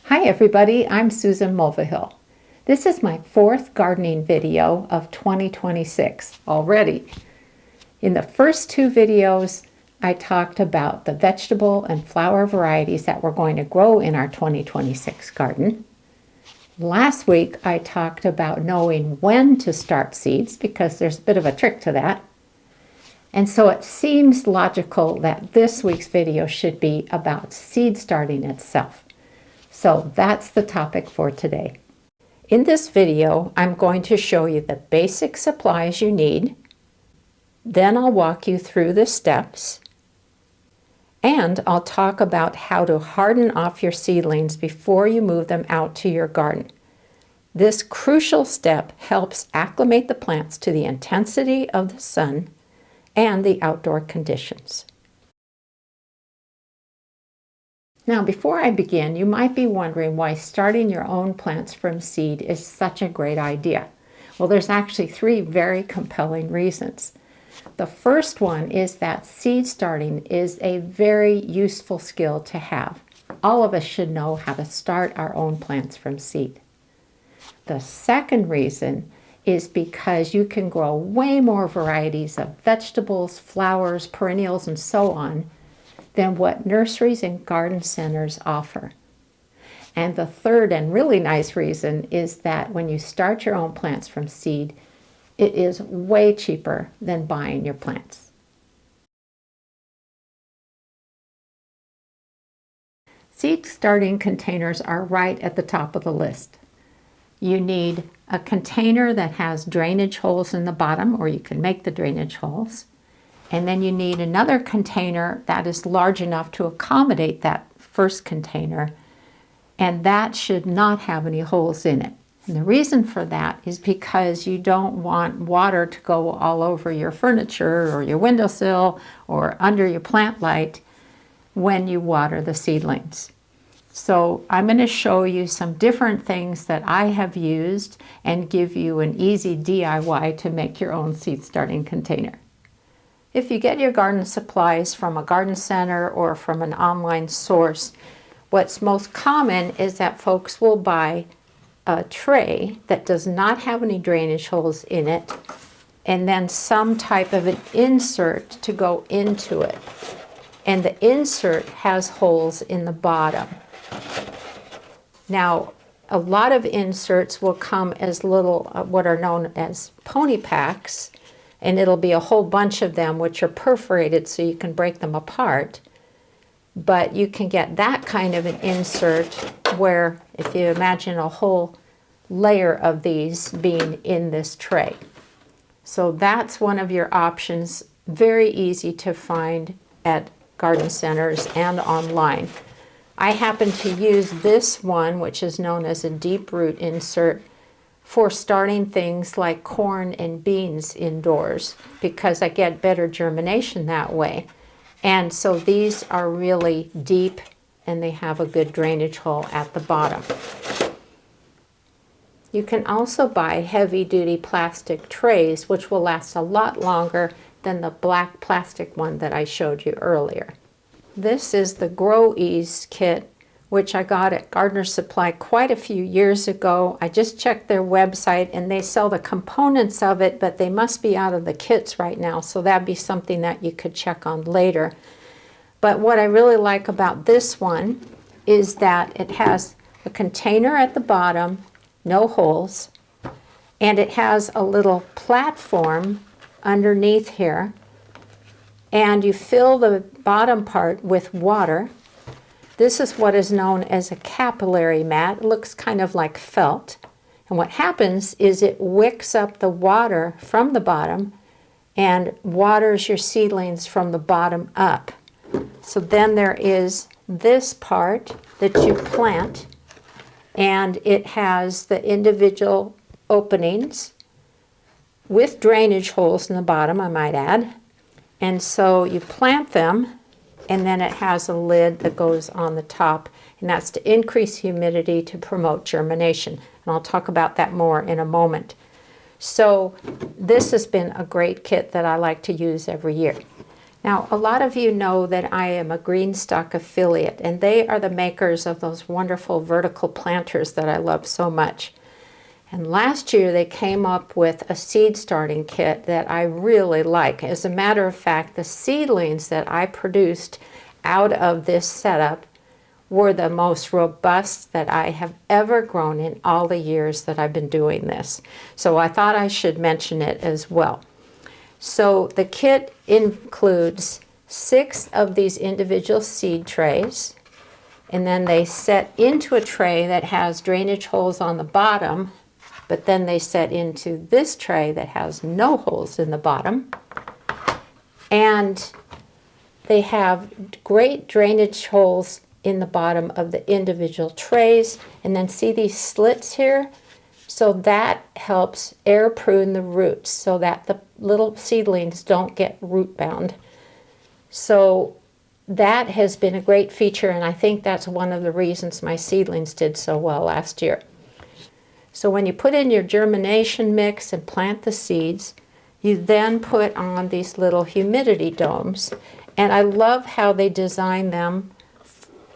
Hi everybody, I'm Susan Mulvihill. This is my fourth gardening video of 2026 already. In the first two videos, I talked about the vegetable and flower varieties that we're going to grow in our 2026 garden. Last week, I talked about knowing when to start seeds because there's a bit of a trick to that. And so it seems logical that this week's video should be about seed starting itself. So that's the topic for today. In this video, I'm going to show you the basic supplies you need. Then I'll walk you through the steps. And I'll talk about how to harden off your seedlings before you move them out to your garden. This crucial step helps acclimate the plants to the intensity of the sun and the outdoor conditions. Now, before I begin, you might be wondering why starting your own plants from seed is such a great idea. Well, there's actually three very compelling reasons. The first one is that seed starting is a very useful skill to have. All of us should know how to start our own plants from seed. The second reason is because you can grow way more varieties of vegetables, flowers, perennials, and so on than what nurseries and garden centers offer. And the third and really nice reason is that when you start your own plants from seed, it is way cheaper than buying your plants. Seed starting containers are right at the top of the list. You need a container that has drainage holes in the bottom, or you can make the drainage holes. And then you need another container that is large enough to accommodate that first container, and that should not have any holes in it. And the reason for that is because you don't want water to go all over your furniture or your windowsill or under your plant light when you water the seedlings. So I'm going to show you some different things that I have used and give you an easy DIY to make your own seed starting container. If you get your garden supplies from a garden center or from an online source, what's most common is that folks will buy a tray that does not have any drainage holes in it, and then some type of an insert to go into it. And the insert has holes in the bottom. Now, a lot of inserts will come as little, what are known as pony packs, and it'll be a whole bunch of them which are perforated so you can break them apart. But you can get that kind of an insert where, if you imagine a whole layer of these being in this tray. So that's one of your options, very easy to find at garden centers and online. I happen to use this one, which is known as a deep root insert, for starting things like corn and beans indoors because I get better germination that way. And so these are really deep and they have a good drainage hole at the bottom. You can also buy heavy-duty plastic trays which will last a lot longer than the black plastic one that I showed you earlier. This is the Grow Ease kit, which I got at Gardener Supply quite a few years ago. I just checked their website and they sell the components of it, but they must be out of the kits right now, so that'd be something that you could check on later. But what I really like about this one is that it has a container at the bottom, no holes, and it has a little platform underneath here, and you fill the bottom part with water. This is what is known as a capillary mat. It looks kind of like felt. And what happens is it wicks up the water from the bottom and waters your seedlings from the bottom up. So then there is this part that you plant, and it has the individual openings with drainage holes in the bottom, I might add. And so you plant them, and then it has a lid that goes on the top, and that's to increase humidity to promote germination. And I'll talk about that more in a moment. So this has been a great kit that I like to use every year. Now, a lot of you know that I am a Greenstock affiliate, and they are the makers of those wonderful vertical planters that I love so much. And last year they came up with a seed starting kit that I really like. As a matter of fact, the seedlings that I produced out of this setup were the most robust that I have ever grown in all the years that I've been doing this. So I thought I should mention it as well. So the kit includes 6 of these individual seed trays, and then they set into a tray that has drainage holes on the bottom, but then they set into this tray that has no holes in the bottom. And they have great drainage holes in the bottom of the individual trays. And then see these slits here? So that helps air prune the roots so that the little seedlings don't get root bound. So that has been a great feature, and I think that's one of the reasons my seedlings did so well last year. So when you put in your germination mix and plant the seeds, you then put on these little humidity domes. And I love how they design them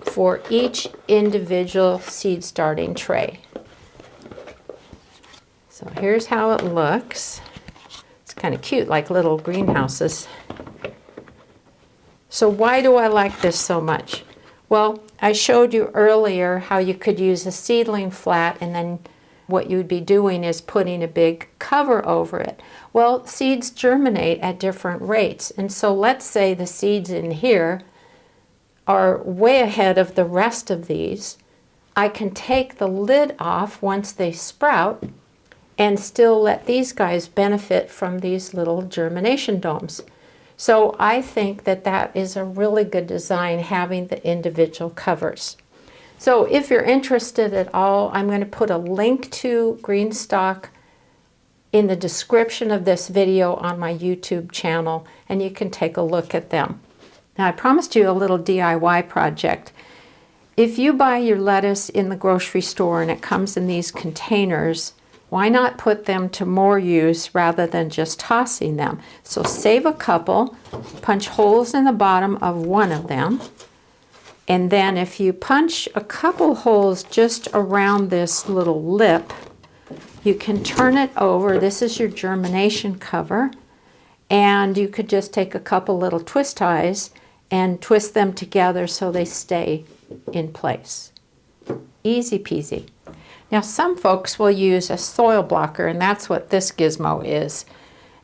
for each individual seed starting tray. So here's how it looks. It's kind of cute, like little greenhouses. So why do I like this so much? Well, I showed you earlier how you could use a seedling flat, and then what you'd be doing is putting a big cover over it. Well, seeds germinate at different rates, and so let's say the seeds in here are way ahead of the rest of these. I can take the lid off once they sprout and still let these guys benefit from these little germination domes. So I think that that is a really good design, having the individual covers. So if you're interested at all, I'm going to put a link to Greenstock in the description of this video on my YouTube channel, and you can take a look at them. Now, I promised you a little DIY project. If you buy your lettuce in the grocery store and it comes in these containers, why not put them to more use rather than just tossing them? So save a couple, punch holes in the bottom of one of them, and then if you punch a couple holes just around this little lip, you can turn it over. This is your germination cover, and you could just take a couple little twist ties and twist them together so they stay in place. Easy peasy. Now, some folks will use a soil blocker, and that's what this gizmo is.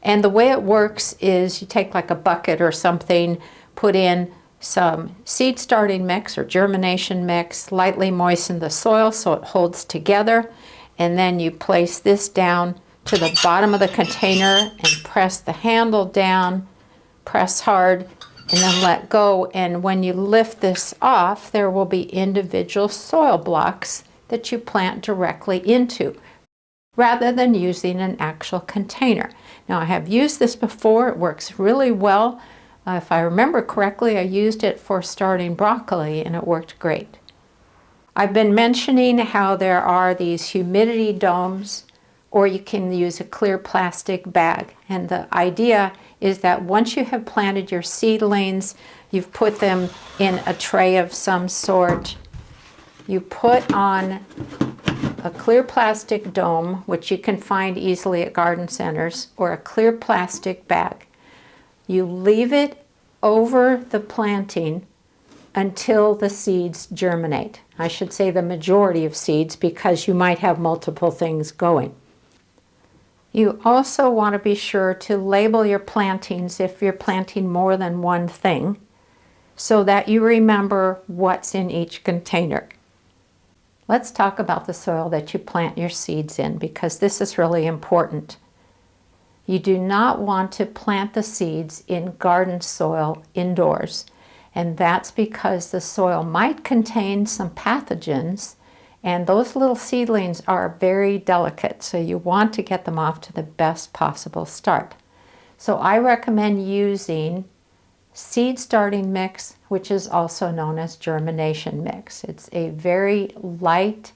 And the way it works is you take like a bucket or something, put in some seed starting mix or germination mix, lightly moisten the soil so it holds together, and then you place this down to the bottom of the container and press the handle down, press hard, and then let go. And when you lift this off, there will be individual soil blocks that you plant directly into, rather than using an actual container. Now, I have used this before. It works really well. If I remember correctly, I used it for starting broccoli, and it worked great. I've been mentioning how there are these humidity domes, or you can use a clear plastic bag. And the idea is that once you have planted your seedlings, you've put them in a tray of some sort, you put on a clear plastic dome, which you can find easily at garden centers, or a clear plastic bag. You leave it over the planting until the seeds germinate. I should say the majority of seeds, because you might have multiple things going. You also want to be sure to label your plantings if you're planting more than one thing, so that you remember what's in each container. Let's talk about the soil that you plant your seeds in, because this is really important. You do not want to plant the seeds in garden soil indoors, and that's because the soil might contain some pathogens, and those little seedlings are very delicate, so you want to get them off to the best possible start. So I recommend using seed starting mix, which is also known as germination mix. It's a very light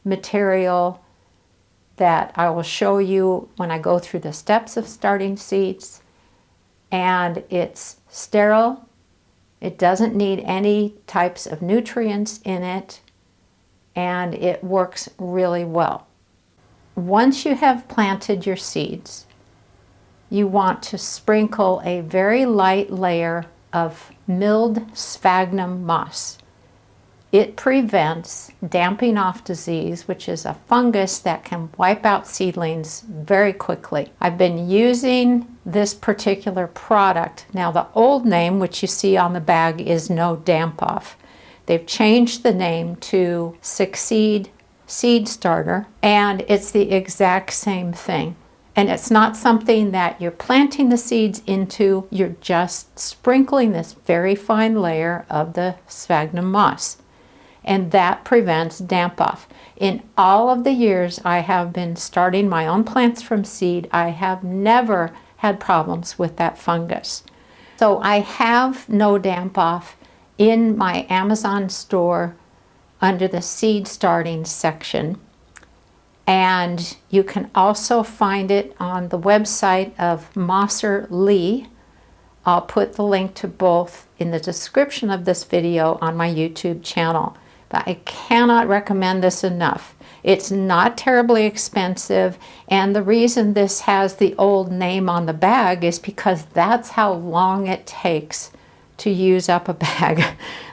material that I will show you when I go through the steps of starting seeds. and it's sterile. It doesn't need any types of nutrients in it, and it works really well. Once you have planted your seeds, you want to sprinkle a very light layer of milled sphagnum moss. It prevents damping off disease, which is a fungus that can wipe out seedlings very quickly. I've been using this particular product. Now, the old name, which you see on the bag, is No Damp Off. They've changed the name to Succeed Seed Starter, and it's the exact same thing. And it's not something that you're planting the seeds into, you're just sprinkling this very fine layer of the sphagnum moss. And that prevents damp off. In all of the years I have been starting my own plants from seed, I have never had problems with that fungus. So I have No Damp Off in my Amazon store under the seed starting section. And you can also find it on the website of Mosser Lee. I'll put the link to both in the description of this video on my YouTube channel. But I cannot recommend this enough. It's not terribly expensive, and the reason this has the old name on the bag is because that's how long it takes to use up a bag.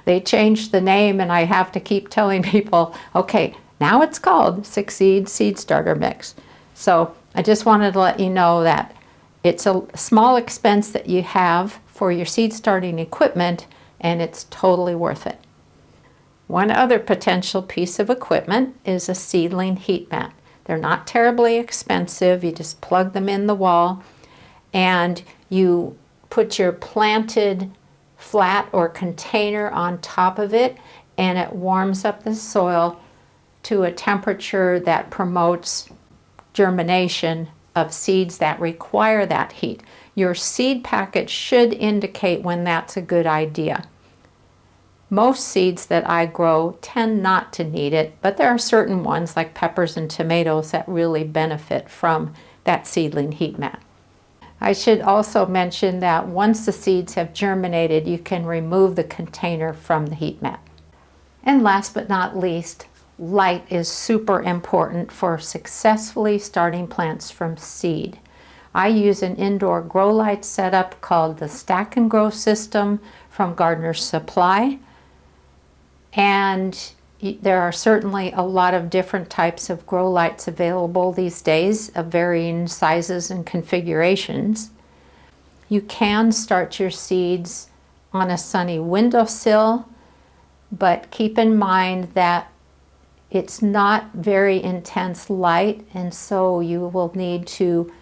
They changed the name, and I have to keep telling people, okay, now it's called Succeed Seed Starter Mix. So I just wanted to let you know that it's a small expense that you have for your seed starting equipment, and it's totally worth it. One other potential piece of equipment is a seedling heat mat. They're not terribly expensive. You just plug them in the wall and you put your planted flat or container on top of it, and it warms up the soil to a temperature that promotes germination of seeds that require that heat. Your seed packet should indicate when that's a good idea. Most seeds that I grow tend not to need it, but there are certain ones like peppers and tomatoes that really benefit from that seedling heat mat. I should also mention that once the seeds have germinated, you can remove the container from the heat mat. And last but not least, light is super important for successfully starting plants from seed. I use an indoor grow light setup called the Stack and Grow system from Gardener's Supply. And there are certainly a lot of different types of grow lights available these days of varying sizes and configurations. You can start your seeds on a sunny windowsill, but keep in mind that it's not very intense light, and so you will need to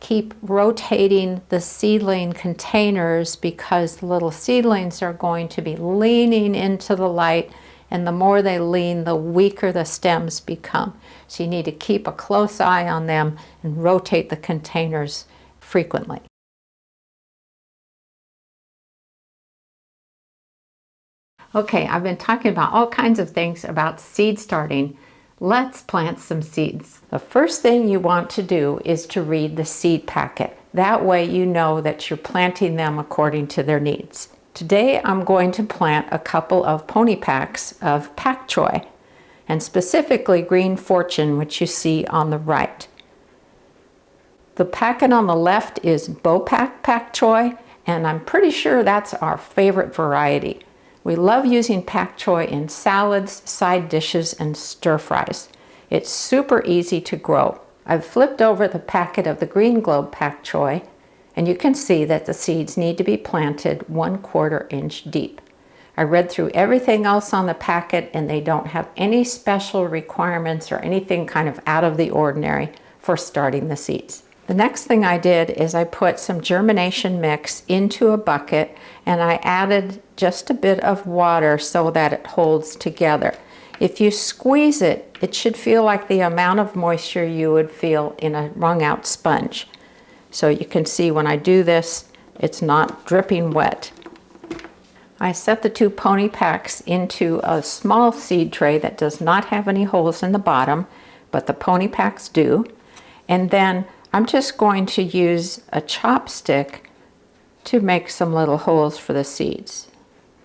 keep rotating the seedling containers because the little seedlings are going to be leaning into the light, and the more they lean, the weaker the stems become. So you need to keep a close eye on them and rotate the containers frequently. Okay, I've been talking about all kinds of things about seed starting. Let's plant some seeds. The first thing you want to do is to read the seed packet. That way you know that you're planting them according to their needs. Today I'm going to plant a couple of pony packs of pak choi, and specifically Green Fortune, which you see on the right. The packet on the left is Bopak pak choi, and I'm pretty sure that's our favorite variety. We love using pak choi in salads, side dishes, and stir fries. It's super easy to grow. I've flipped over the packet of the Green Globe pak choi, and you can see that the seeds need to be planted 1/4 inch deep. I read through everything else on the packet, and they don't have any special requirements or anything kind of out of the ordinary for starting the seeds. The next thing I did is I put some germination mix into a bucket, and I added just a bit of water so that it holds together. If you squeeze it, it should feel like the amount of moisture you would feel in a wrung out sponge. So you can see when I do this, it's not dripping wet. I set the 2 pony packs into a small seed tray that does not have any holes in the bottom, but the pony packs do. And then I'm just going to use a chopstick to make some little holes for the seeds.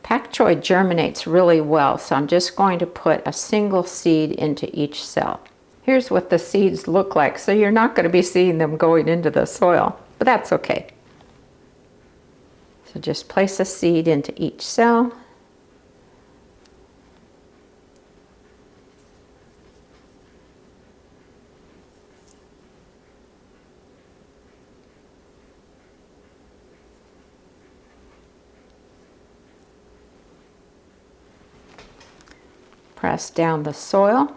Pak choi germinates really well, so I'm just going to put a single seed into each cell. Here's what the seeds look like, so you're not going to be seeing them going into the soil, but that's okay. So just place a seed into each cell. Press down the soil.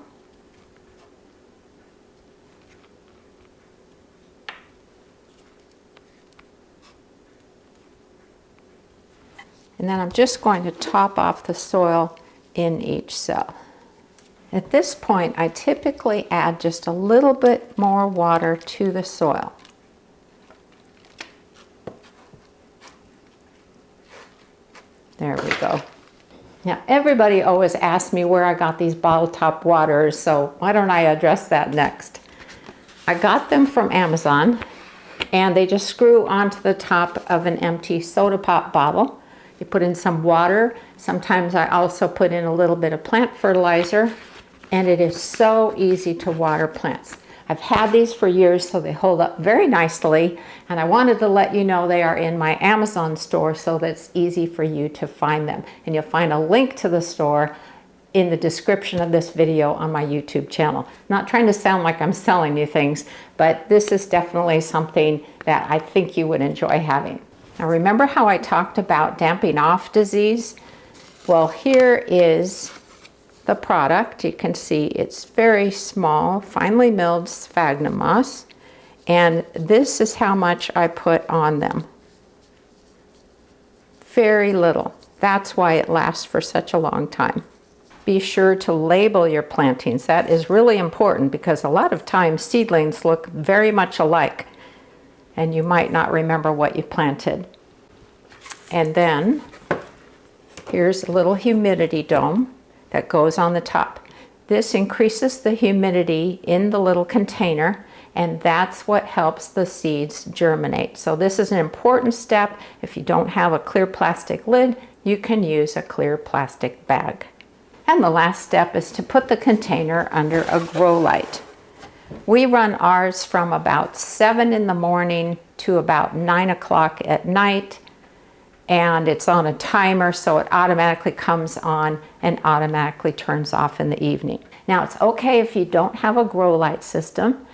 And then I'm just going to top off the soil in each cell. At this point, I typically add just a little bit more water to the soil. There we go. Now, everybody always asks me where I got these bottle top waters, so why don't I address that next? I got them from Amazon, and they just screw onto the top of an empty soda pop bottle. You put in some water. Sometimes I also put in a little bit of plant fertilizer, and it is so easy to water plants. I've had these for years, so they hold up very nicely, and I wanted to let you know they are in my Amazon store so that it's easy for you to find them. And you'll find a link to the store in the description of this video on my YouTube channel. I'm not trying to sound like I'm selling you things, but this is definitely something that I think you would enjoy having. Now remember how I talked about damping off disease? Well, here is the product. You can see it's very small, finely milled sphagnum moss, and this is how much I put on them. Very little. That's why it lasts for such a long time. Be sure to label your plantings. That is really important because a lot of times seedlings look very much alike and you might not remember what you planted. And then here's a little humidity dome that goes on the top. This increases the humidity in the little container, and that's what helps the seeds germinate. So this is an important step. If you don't have a clear plastic lid, you can use a clear plastic bag. And the last step is to put the container under a grow light. We run ours from about 7 in the morning to about 9 o'clock at night, and it's on a timer, so it automatically comes on and automatically turns off in the evening. Now, it's okay if you don't have a grow light system.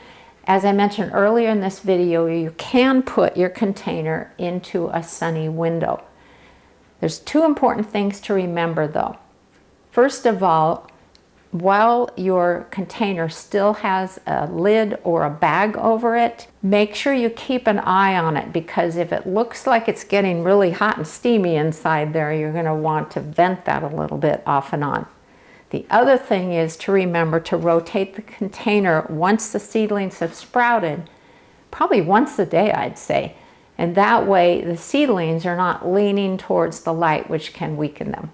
As I mentioned earlier in this video, you can put your container into a sunny window. There's 2 important things to remember though. First of all, while your container still has a lid or a bag over it, make sure you keep an eye on it, because if it looks like it's getting really hot and steamy inside there, you're going to want to vent that a little bit off and on. The other thing is to remember to rotate the container once the seedlings have sprouted, probably once a day I'd say, and that way the seedlings are not leaning towards the light, which can weaken them.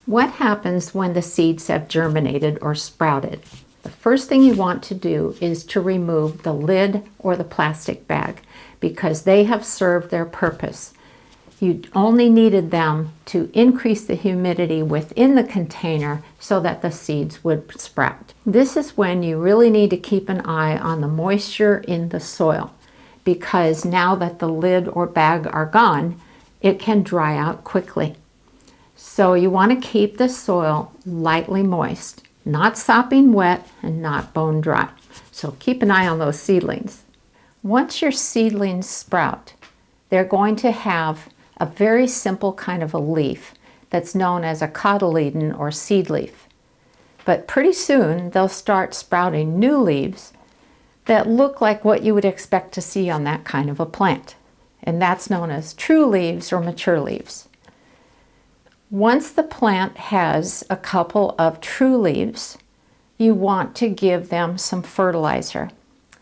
What happens when the seeds have germinated or sprouted? The first thing you want to do is to remove the lid or the plastic bag, because they have served their purpose. You only needed them to increase the humidity within the container so that the seeds would sprout. This is when you really need to keep an eye on the moisture in the soil, because now that the lid or bag are gone, it can dry out quickly. So you want to keep the soil lightly moist, not sopping wet and not bone dry. So keep an eye on those seedlings. Once your seedlings sprout, they're going to have a very simple kind of a leaf that's known as a cotyledon or seed leaf. But pretty soon they'll start sprouting new leaves that look like what you would expect to see on that kind of a plant. And that's known as true leaves or mature leaves. Once the plant has a couple of true leaves, you want to give them some fertilizer.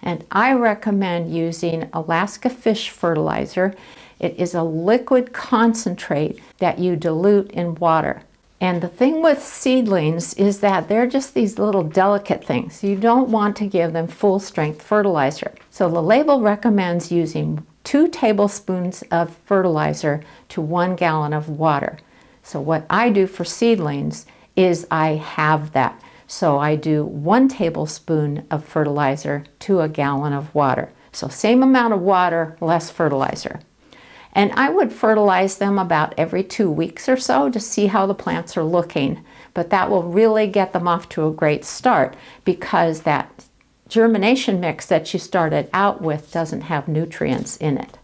And I recommend using Alaska fish fertilizer. It is a liquid concentrate that you dilute in water. And the thing with seedlings is that they're just these little delicate things. You don't want to give them full strength fertilizer. So the label recommends using 2 tablespoons of fertilizer to 1 gallon of water. So what I do for seedlings is I halve that. So I do 1 tablespoon of fertilizer to a gallon of water. So same amount of water, less fertilizer. And I would fertilize them about every 2 weeks or so to see how the plants are looking. But that will really get them off to a great start because that germination mix that you started out with doesn't have nutrients in it.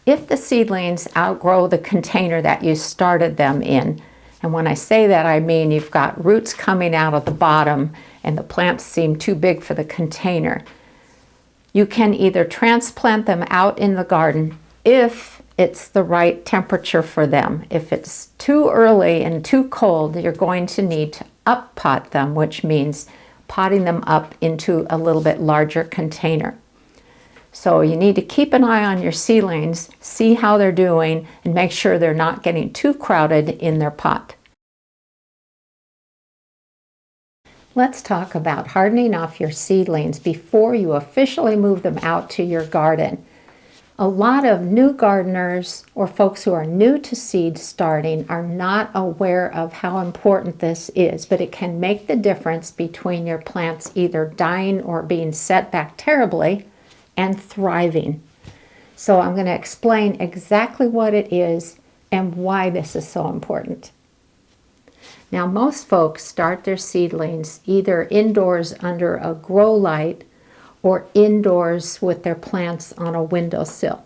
If the seedlings outgrow the container that you started them in, and when I say that I mean you've got roots coming out of the bottom and the plants seem too big for the container, you can either transplant them out in the garden if it's the right temperature for them. If it's too early and too cold, you're going to need to up pot them, which means potting them up into a little bit larger container. So you need to keep an eye on your seedlings, see how they're doing, and make sure they're not getting too crowded in their pot. Let's talk about hardening off your seedlings before you officially move them out to your garden. A lot of new gardeners or folks who are new to seed starting are not aware of how important this is, but it can make the difference between your plants either dying or being set back terribly and thriving. So I'm going to explain exactly what it is and why this is so important. Now, most folks start their seedlings either indoors under a grow light or indoors with their plants on a windowsill.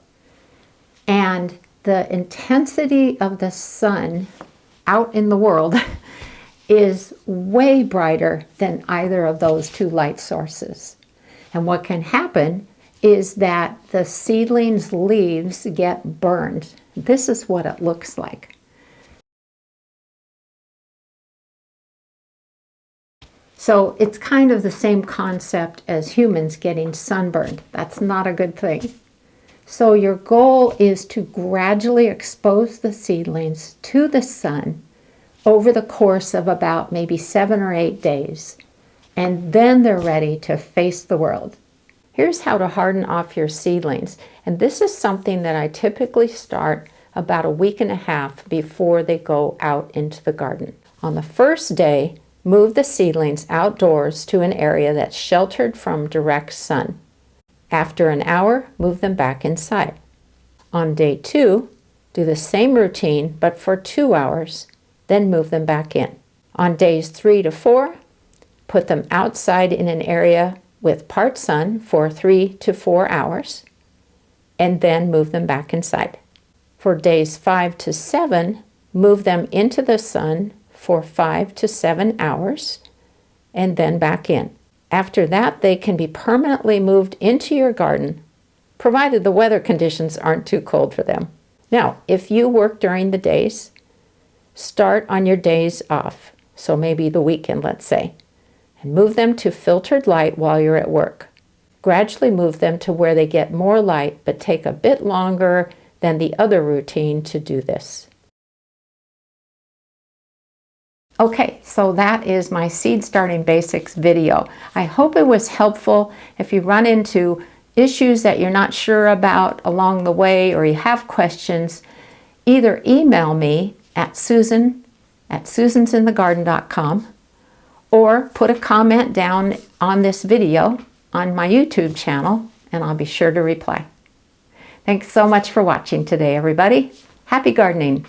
And the intensity of the sun out in the world is way brighter than either of those 2 light sources. And what can happen is that the seedlings' leaves get burned. This is what it looks like. So it's kind of the same concept as humans getting sunburned. That's not a good thing. So your goal is to gradually expose the seedlings to the sun over the course of about maybe 7 or 8 days. And then they're ready to face the world. Here's how to harden off your seedlings. And this is something that I typically start about a week and a half before they go out into the garden. On the first day, move the seedlings outdoors to an area that's sheltered from direct sun. After an hour, move them back inside. On day 2, do the same routine but for 2 hours, then move them back in. On days 3 to 4, put them outside in an area with part sun for 3 to 4 hours, and then move them back inside. For days 5 to 7, move them into the sun for 5 to 7 hours, and then back in. After that, they can be permanently moved into your garden, provided the weather conditions aren't too cold for them. Now, if you work during the days, start on your days off, so maybe the weekend, let's say, and move them to filtered light while you're at work. Gradually move them to where they get more light, but take a bit longer than the other routine to do this. Okay, so that is my seed starting basics video. I hope it was helpful. If you run into issues that you're not sure about along the way or you have questions, either email me at susan@susansinthegarden.com or put a comment down on this video on my YouTube channel and I'll be sure to reply. Thanks so much for watching today, everybody. Happy gardening!